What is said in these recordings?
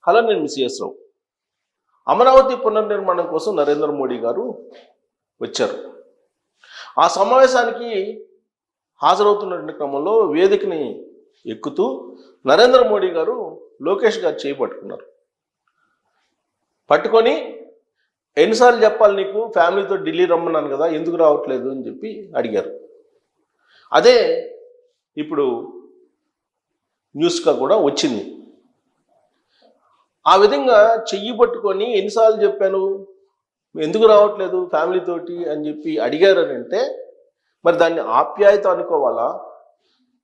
Hello, నేను miss రావు. అమరావతి పునర్నిర్మాణం కోసం నరేంద్ర మోడీ గారు వచ్చారు. ఆ సమావేశానికి హాజరవుతున్న క్రమంలో వేదికని ఎక్కుతూ నరేంద్ర మోడీ గారు లోకేష్ గారు చేయి పట్టుకున్నారు. పట్టుకొని ఎన్నిసార్లు చెప్పాలి నీకు, ఫ్యామిలీతో ఢిల్లీ రమ్మన్నాను కదా, ఎందుకు రావట్లేదు అని చెప్పి అడిగారు. అదే ఇప్పుడు న్యూస్గా కూడా వచ్చింది. ఆ విధంగా చెయ్యి పట్టుకొని ఎన్నిసార్లు చెప్పాను ఎందుకు రావట్లేదు ఫ్యామిలీతోటి అని చెప్పి అడిగారని అంటే, మరి దాన్ని ఆప్యాయత అనుకోవాలా,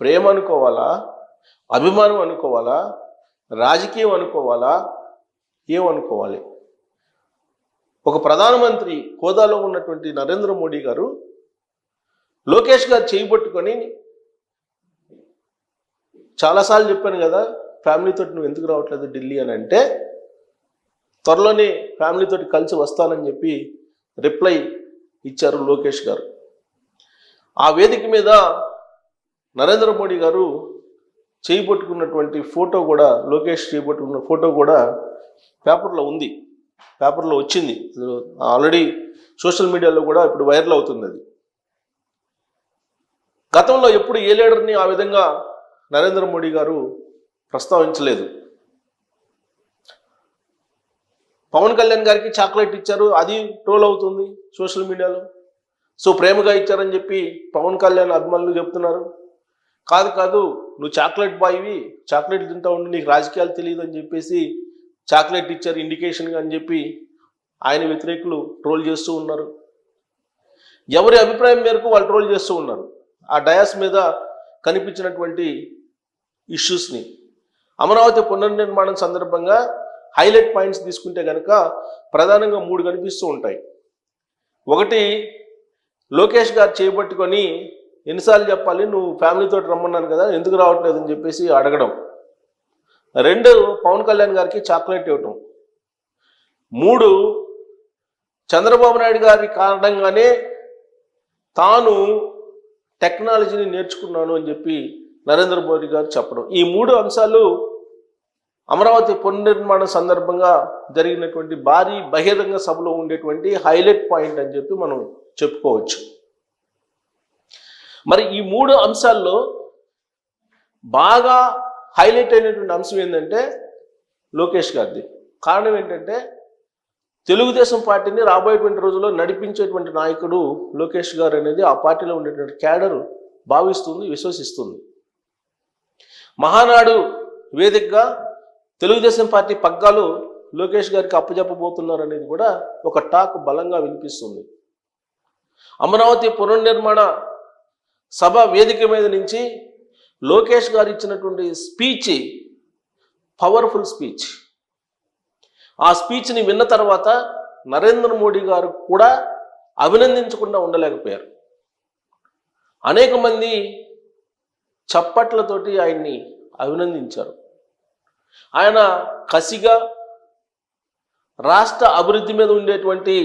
ప్రేమ అనుకోవాలా, అభిమానం అనుకోవాలా, రాజకీయం అనుకోవాలా, ఏమనుకోవాలి? ఒక ప్రధానమంత్రి హోదాలో ఉన్నటువంటి నరేంద్ర మోడీ గారు లోకేష్ గారు చేయి పట్టుకొని చాలాసార్లు చెప్పాను కదా ఫ్యామిలీతో నువ్వు ఎందుకు రావట్లేదు ఢిల్లీ అని అంటే, త్వరలోనే ఫ్యామిలీతో కలిసి వస్తానని చెప్పి రిప్లై ఇచ్చారు లోకేష్ గారు. ఆ వేదిక మీద నరేంద్ర మోడీ గారు చేయి పట్టుకున్నటువంటి ఫోటో కూడా, లోకేష్ చేయి పట్టుకున్న ఫోటో కూడా పేపర్లో ఉంది, పేపర్లో వచ్చింది. ఆల్రెడీ సోషల్ మీడియాలో కూడా ఇప్పుడు వైరల్ అవుతుంది. అది గతంలో ఎప్పుడు ఏ లీడర్ని ఆ విధంగా నరేంద్ర మోడీ గారు ప్రస్తావించలేదు. పవన్ కళ్యాణ్ గారికి చాక్లెట్ ఇచ్చారు, అది ట్రోల్ అవుతుంది సోషల్ మీడియాలో. సో ప్రేమగా ఇచ్చారని చెప్పి పవన్ కళ్యాణ్ అభిమానులు చెప్తున్నారు. కాదు నువ్వు చాక్లెట్ బాయ్వి, చాక్లెట్ తింటా ఉండి నీకు రాజకీయాలు తెలియదు అని చెప్పేసి చాక్లెట్ ఇచ్చారు ఇండికేషన్గా అని చెప్పి ఆయన వ్యతిరేకులు ట్రోల్ చేస్తూ ఉన్నారు. ఎవరి అభిప్రాయం మేరకు వాళ్ళు ట్రోల్ చేస్తూ ఉన్నారు. ఆ డయాస్ మీద కనిపించినటువంటి ఇష్యూస్ని అమరావతి పునర్నిర్మాణం సందర్భంగా హైలైట్ పాయింట్స్ తీసుకుంటే కనుక ప్రధానంగా 3 కనిపిస్తూ ఉంటాయి. ఒకటి, లోకేష్ గారు చేపట్టుకొని ఎన్నిసార్లు చెప్పాలి నువ్వు ఫ్యామిలీతో రమ్మన్నాను కదా ఎందుకు రావట్లేదు అని చెప్పేసి అడగడం. 2, పవన్ కళ్యాణ్ గారికి చాక్లెట్ ఇవ్వటం. 3, చంద్రబాబు నాయుడు గారి కారణంగానే తాను టెక్నాలజీని నేర్చుకున్నాను అని చెప్పి నరేంద్ర మోడీ గారు చెప్పడం. ఈ 3 అంశాలు అమరావతి పునర్నిర్మాణ సందర్భంగా జరిగినటువంటి భారీ బహిరంగ సభలో ఉండేటువంటి హైలైట్ పాయింట్ అని చెప్పి మనం చెప్పుకోవచ్చు. మరి ఈ 3 అంశాల్లో బాగా హైలైట్ అయినటువంటి అంశం ఏంటంటే లోకేష్ గారిది. కారణం ఏంటంటే తెలుగుదేశం పార్టీని రాబోయేటువంటి రోజుల్లో నడిపించేటువంటి నాయకుడు లోకేష్ గారు అనేది ఆ పార్టీలో ఉండేటువంటి క్యాడర్ భావిస్తుంది, విశ్వసిస్తుంది. మహానాడు వేదికగా తెలుగుదేశం పార్టీ పగ్గాలు లోకేష్ గారికి అప్పచెప్పబోతున్నారు అనేది కూడా ఒక టాక్ బలంగా వినిపిస్తుంది. అమరావతి పునర్నిర్మాణ సభ వేదిక మీద నుంచి లోకేష్ గారు ఇచ్చినటువంటి స్పీచ్ పవర్ఫుల్ స్పీచ్. ఆ స్పీచ్ని విన్న తర్వాత నరేంద్ర మోడీ గారు కూడా అభినందించకుండా ఉండలేకపోయారు. అనేక మంది చప్పట్లతోటి ఆయన్ని అభినందించారు. ఆయన కసిగా రాష్ట్ర అభివృద్ధి మీద ఉండేటువంటి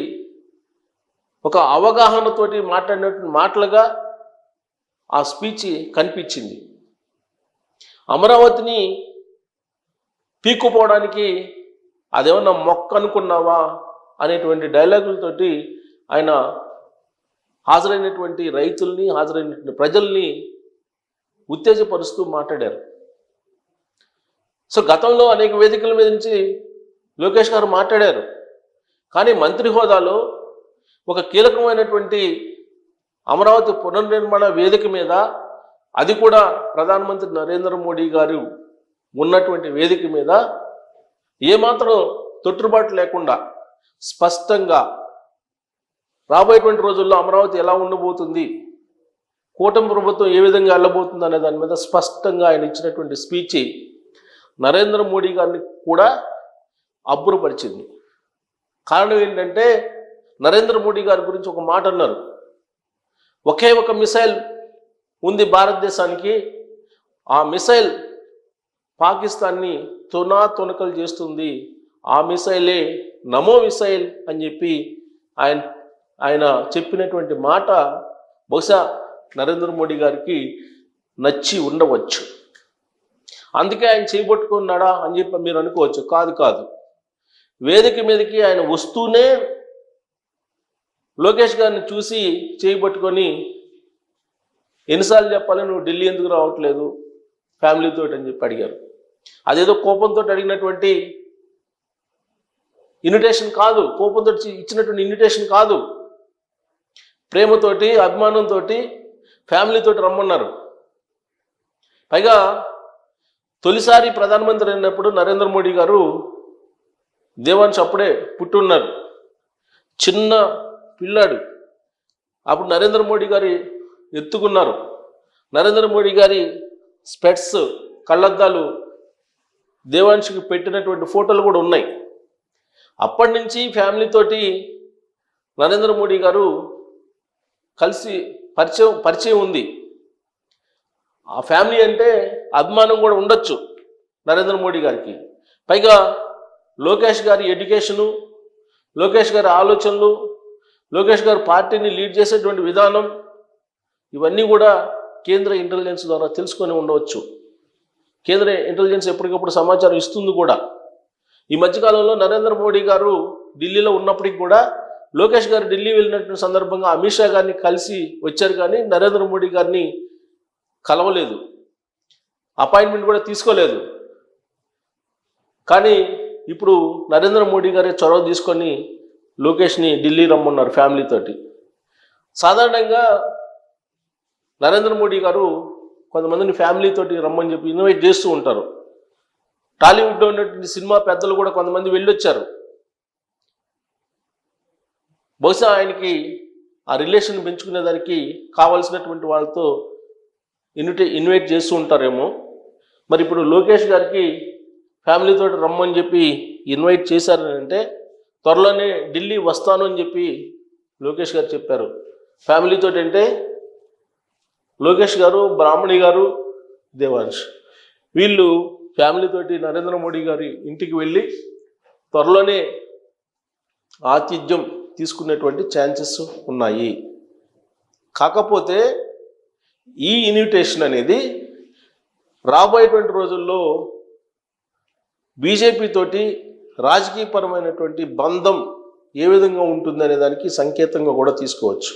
ఒక అవగాహనతోటి మాట్లాడినటువంటి మాటలుగా ఆ స్పీచ్ కనిపించింది. అమరావతిని పీక్కుపోవడానికి అదేమన్నా మొక్క అనుకున్నావా అనేటువంటి డైలాగులతోటి ఆయన హాజరైనటువంటి రైతుల్ని, హాజరైనటువంటి ప్రజల్ని ఉత్తేజపరుస్తూ మాట్లాడారు. సో గతంలో అనేక వేదికల మీద నుంచి లోకేష్ గారు మాట్లాడారు. కానీ మంత్రి హోదాలో ఒక కీలకమైనటువంటి అమరావతి పునర్నిర్మాణ వేదిక మీద, అది కూడా ప్రధానమంత్రి నరేంద్ర మోడీ గారు ఉన్నటువంటి వేదిక మీద ఏమాత్రం తొట్టుబాటు లేకుండా స్పష్టంగా రాబోయేటువంటి రోజుల్లో అమరావతి ఎలా ఉండబోతుంది, కూటమి ప్రభుత్వం ఏ విధంగా వెళ్ళబోతుంది అనే దాని మీద స్పష్టంగా ఆయన ఇచ్చినటువంటి స్పీచ్ నరేంద్ర మోడీ గారిని కూడా అబ్బురపరిచింది. కారణం ఏంటంటే నరేంద్ర మోడీ గారి గురించి ఒక మాట అన్నారు. ఒకే ఒక మిసైల్ ఉంది భారతదేశానికి, ఆ మిసైల్ పాకిస్తాన్ని తునాతునకలు చేస్తుంది, ఆ మిసైలే నమో మిసైల్ అని చెప్పి ఆయన చెప్పినటువంటి మాట బహుశా నరేంద్ర మోడీ గారికి నచ్చి ఉండవచ్చు. అందుకే ఆయన చేయబట్టుకున్నాడా అని చెప్పి మీరు అనుకోవచ్చు. కాదు కాదు, వేదిక మీదకి ఆయన వస్తూనే లోకేష్ గారిని చూసి చేయబట్టుకొని ఎన్నిసార్లు చెప్పాలి, నువ్వు ఢిల్లీ ఎందుకు రావట్లేదు ఫ్యామిలీతో అని చెప్పి అడిగారు. అదేదో కోపంతో అడిగినటువంటి ఇన్విటేషన్ కాదు, కోపంతో ఇచ్చినటువంటి ఇన్విటేషన్ కాదు, ప్రేమతోటి అభిమానంతో ఫ్యామిలీతోటి రమ్మన్నారు. పైగా తొలిసారి ప్రధానమంత్రి అయినప్పుడు నరేంద్ర మోడీ గారు దేవాంశ్ అప్పుడే పుట్టున్నారు, చిన్న పిల్లాడు. అప్పుడు నరేంద్ర మోడీ గారి ఎత్తుకున్నారు. నరేంద్ర మోడీ గారి స్పెట్స్ కళ్ళద్దాలు దేవాంశ్కి పెట్టినటువంటి ఫోటోలు కూడా ఉన్నాయి. అప్పటి నుంచి ఫ్యామిలీతోటి నరేంద్ర మోడీ గారు కలిసి పరిచయం ఉంది. ఆ ఫ్యామిలీ అంటే అభిమానం కూడా ఉండొచ్చు నరేంద్ర మోడీ గారికి. పైగా లోకేష్ గారి ఎడ్యుకేషను, లోకేష్ గారి ఆలోచనలు, లోకేష్ గారు పార్టీని లీడ్ చేసేటువంటి విధానం, ఇవన్నీ కూడా కేంద్ర ఇంటెలిజెన్స్ ద్వారా తెలుసుకొని ఉండవచ్చు. కేంద్ర ఇంటెలిజెన్స్ ఎప్పటికప్పుడు సమాచారం ఇస్తుంది కూడా. ఈ మధ్యకాలంలో నరేంద్ర మోడీ గారు ఢిల్లీలో ఉన్నప్పటికీ కూడా లోకేష్ గారు ఢిల్లీ వెళ్ళినటువంటి సందర్భంగా అమిత్ షా గారిని కలిసి వచ్చారు, కానీ నరేంద్ర మోడీ గారిని కలవలేదు, అపాయింట్మెంట్ కూడా తీసుకోలేదు. కానీ ఇప్పుడు నరేంద్ర మోడీ గారే చొరవ తీసుకొని లోకేష్ని ఢిల్లీ రమ్మన్నారు ఫ్యామిలీతోటి. సాధారణంగా నరేంద్ర మోడీ గారు కొంతమందిని ఫ్యామిలీతోటి రమ్మని చెప్పి ఇన్వైట్ చేస్తూ ఉంటారు. టాలీవుడ్లో ఉన్నటువంటి సినిమా పెద్దలు కూడా కొంతమంది వెళ్ళొచ్చారు. బహుశా ఆయనకి ఆ రిలేషన్ పెంచుకునేదానికి కావాల్సినటువంటి వాళ్ళతో ఇన్వైట్ చేస్తూ ఉంటారేమో. మరి ఇప్పుడు లోకేష్ గారికి ఫ్యామిలీతో రమ్మని చెప్పి ఇన్వైట్ చేశారంటే త్వరలోనే ఢిల్లీ వస్తాను అని చెప్పి లోకేష్ గారు చెప్పారు. ఫ్యామిలీతో అంటే లోకేష్ గారు, బ్రాహ్మణి గారు, దేవాంశ్, వీళ్ళు ఫ్యామిలీతోటి నరేంద్ర మోడీ గారి ఇంటికి వెళ్ళి త్వరలోనే ఆతిథ్యం తీసుకునేటువంటి ఛాన్సెస్ ఉన్నాయి. కాకపోతే ఈ ఇన్విటేషన్ అనేది రాబోయేటువంటి రోజుల్లో బీజేపీ తోటి రాజకీయపరమైనటువంటి బంధం ఏ విధంగా ఉంటుందనే దానికి సంకేతంగా కూడా తీసుకోవచ్చు.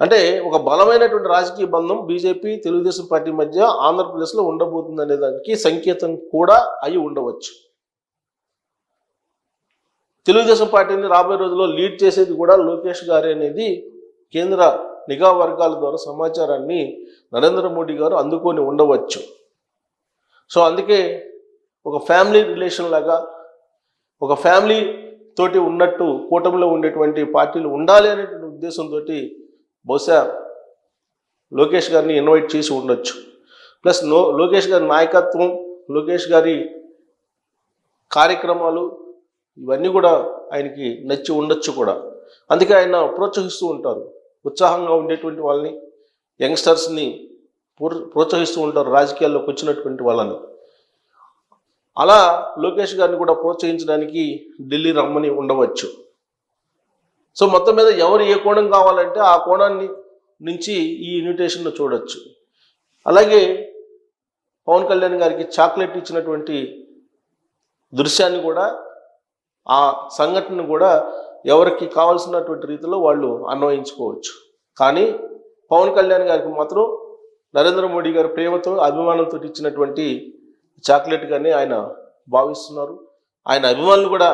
అంటే ఒక బలమైనటువంటి రాజకీయ బంధం బీజేపీ తెలుగుదేశం పార్టీ మధ్య ఆంధ్రప్రదేశ్లో ఉండబోతుంది అనే దానికి సంకేతం కూడా అయి ఉండవచ్చు. తెలుగుదేశం పార్టీని రాబోయే రోజుల్లో లీడ్ చేసేది కూడా లోకేష్ గారే అనేది కేంద్ర నిఘా వర్గాల ద్వారా సమాచారాన్ని నరేంద్ర మోడీ గారు అందుకొని ఉండవచ్చు. సో అందుకే ఒక ఫ్యామిలీ రిలేషన్ లాగా, ఒక ఫ్యామిలీ తోటి ఉన్నట్టు కూటమిలో ఉండేటువంటి పార్టీలు ఉండాలి అనేటువంటి ఉద్దేశంతో బహుశా లోకేష్ గారిని ఇన్వైట్ చేసి ఉండొచ్చు. ప్లస్ లోకేష్ గారి నాయకత్వం, లోకేష్ గారి కార్యక్రమాలు ఇవన్నీ కూడా ఆయనకి నచ్చి ఉండొచ్చు కూడా. అందుకే ఆయన ప్రోత్సహిస్తూ ఉంటారు, ఉత్సాహంగా ఉండేటువంటి వాళ్ళని, యంగ్స్టర్స్ని ప్రోత్సహిస్తూ ఉంటారు, రాజకీయాల్లోకి వచ్చినటువంటి వాళ్ళని. అలా లోకేష్ గారిని కూడా ప్రోత్సహించడానికి ఢిల్లీ రమ్మని ఉండవచ్చు. సో మొత్తం మీద ఎవరు ఏ కోణం కావాలంటే ఆ కోణాన్ని నుంచి ఈ ఇన్విటేషన్ను చూడొచ్చు. అలాగే పవన్ కళ్యాణ్ గారికి చాక్లెట్ ఇచ్చినటువంటి దృశ్యాన్ని కూడా, ఆ సంఘటనను కూడా ఎవరికి కావాల్సినటువంటి రీతిలో వాళ్ళు అన్వయించుకోవచ్చు. కానీ పవన్ కళ్యాణ్ గారికి మాత్రం నరేంద్ర మోడీ గారు ప్రేమతో అభిమానంతో ఇచ్చినటువంటి చాక్లెట్గానే ఆయన భావిస్తున్నారు. ఆయన అభిమానులు కూడా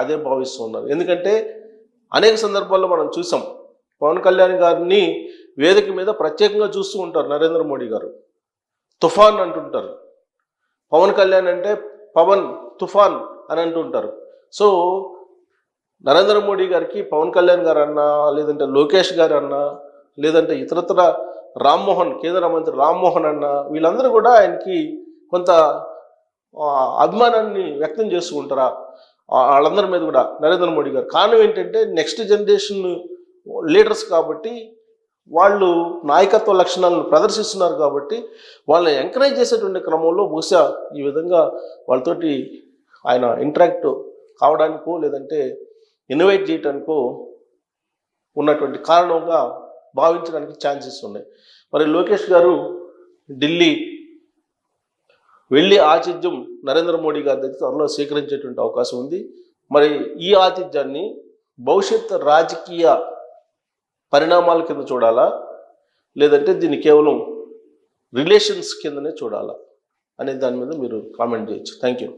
అదే భావిస్తున్నారు. ఎందుకంటే అనేక సందర్భాల్లో మనం చూసాం, పవన్ కళ్యాణ్ గారిని వేదిక మీద ప్రత్యేకంగా చూస్తూ ఉంటారు నరేంద్ర మోడీ గారు. తుఫాన్ అంటుంటారు, పవన్ కళ్యాణ్ అంటే పవన్ తుఫాన్ అని అంటుంటారు. సో నరేంద్ర మోడీ గారికి పవన్ కళ్యాణ్ గారు అన్నా, లేదంటే లోకేష్ గారు అన్నా, లేదంటే ఇతరత్ర రామ్మోహన్, కేంద్ర మంత్రి రామ్మోహన్ అన్నా, వీళ్ళందరూ కూడా ఆయనకి కొంత అభిమానాన్ని వ్యక్తం చేస్తూ ఉంటారా వాళ్ళందరి మీద కూడా నరేంద్ర మోడీ గారు. కారణం ఏంటంటే నెక్స్ట్ జనరేషన్ లీడర్స్ కాబట్టి, వాళ్ళు నాయకత్వ లక్షణాలను ప్రదర్శిస్తున్నారు కాబట్టి వాళ్ళని ఎంకరేజ్ చేసేటువంటి క్రమంలో బహుశా ఈ విధంగా వాళ్ళతోటి ఆయన ఇంటరాక్ట్ కావడానికో లేదంటే ఇన్వైట్ చేయడానికో ఉన్నటువంటి కారణంగా భావించడానికి ఛాన్సెస్ ఉన్నాయి. మరి లోకేష్ గారు ఢిల్లీ వెళ్ళి ఆతిథ్యం నరేంద్ర మోడీ గారి దగ్గర త్వరలో స్వీకరించేటువంటి అవకాశం ఉంది. మరి ఈ ఆతిథ్యాన్ని భవిష్యత్ రాజకీయ పరిణామాల కింద చూడాలా, లేదంటే దీన్ని కేవలం రిలేషన్స్ కిందనే చూడాలా అనే దాని మీద మీరు కామెంట్ చేయొచ్చు. Thank you.